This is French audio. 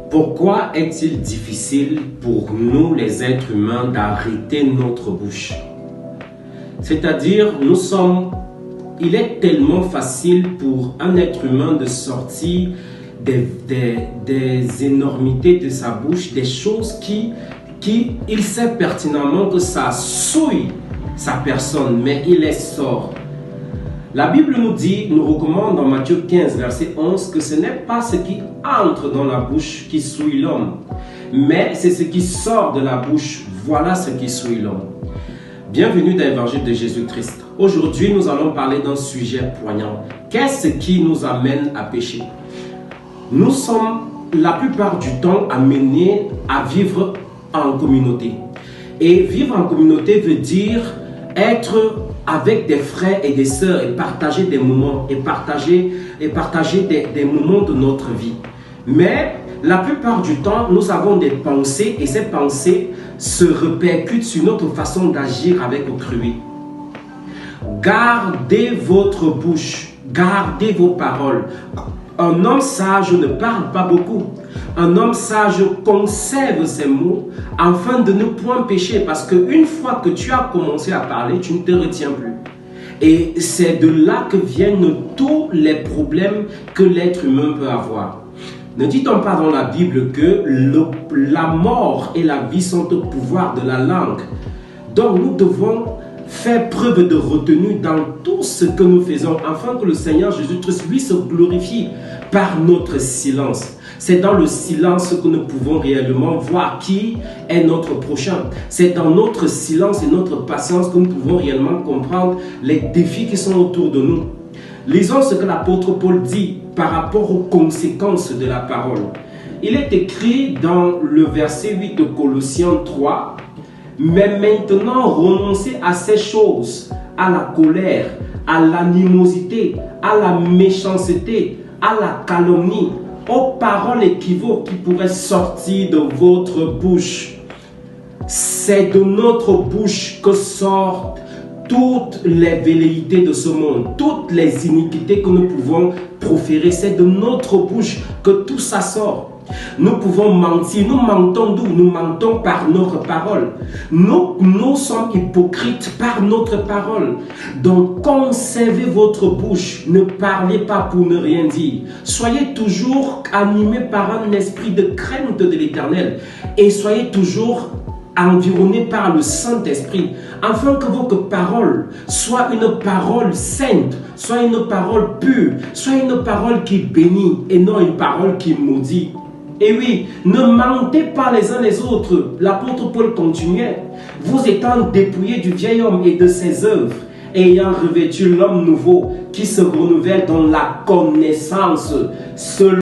Pourquoi est-il difficile pour nous les êtres humains d'arrêter notre bouche? C'est-à-dire, il est tellement facile pour un être humain de sortir des énormités de sa bouche, des choses il sait pertinemment que ça souille sa personne, mais il les sort. La Bible nous recommande dans Matthieu 15, verset 11, que ce n'est pas ce qui entre dans la bouche qui souille l'homme, mais c'est ce qui sort de la bouche, voilà ce qui souille l'homme. Bienvenue dans l'Évangile de Jésus-Christ. Aujourd'hui, nous allons parler d'un sujet poignant. Qu'est-ce qui nous amène à pécher? Nous sommes la plupart du temps amenés à vivre en communauté. Et vivre en communauté veut dire être avec des frères et des sœurs et partager des moments et partager des moments de notre vie. Mais la plupart du temps, nous avons des pensées et ces pensées se répercutent sur notre façon d'agir avec autrui. Gardez votre bouche, gardez vos paroles. Un homme sage ne parle pas beaucoup. Un homme sage conserve ses mots afin de ne point pécher, parce qu'une fois que tu as commencé à parler, tu ne te retiens plus. Et c'est de là que viennent tous les problèmes que l'être humain peut avoir. Ne dit-on pas dans la Bible que la mort et la vie sont au pouvoir de la langue? Donc nous devons faire preuve de retenue dans tout ce que nous faisons afin que le Seigneur Jésus-Christ lui se glorifie par notre silence. C'est dans le silence que nous pouvons réellement voir qui est notre prochain. C'est dans notre silence et notre patience que nous pouvons réellement comprendre les défis qui sont autour de nous. Lisons ce que l'apôtre Paul dit par rapport aux conséquences de la parole. Il est écrit dans le verset 8 de Colossiens 3, « Mais maintenant renoncez à ces choses, à la colère, à l'animosité, à la méchanceté, à la calomnie, aux paroles équivoques qui pourraient sortir de votre bouche. » C'est de notre bouche que sortent toutes les velléités de ce monde, toutes les iniquités que nous pouvons proférer. C'est de notre bouche que tout ça sort. Nous pouvons mentir. Nous mentons d'où? Nous mentons par notre parole. Nous sommes hypocrites par notre parole. Donc, conservez votre bouche. Ne parlez pas pour ne rien dire. Soyez toujours animés par un esprit de crainte de l'Éternel. Et soyez toujours environné par le Saint-Esprit, afin que votre parole soit une parole sainte, soit une parole pure, soit une parole qui bénit et non une parole qui maudit. Et oui, ne mentez pas les uns les autres. L'apôtre Paul continuait, vous étant dépouillés du vieil homme et de ses œuvres, ayant revêtu l'homme nouveau qui se renouvelle dans la connaissance selon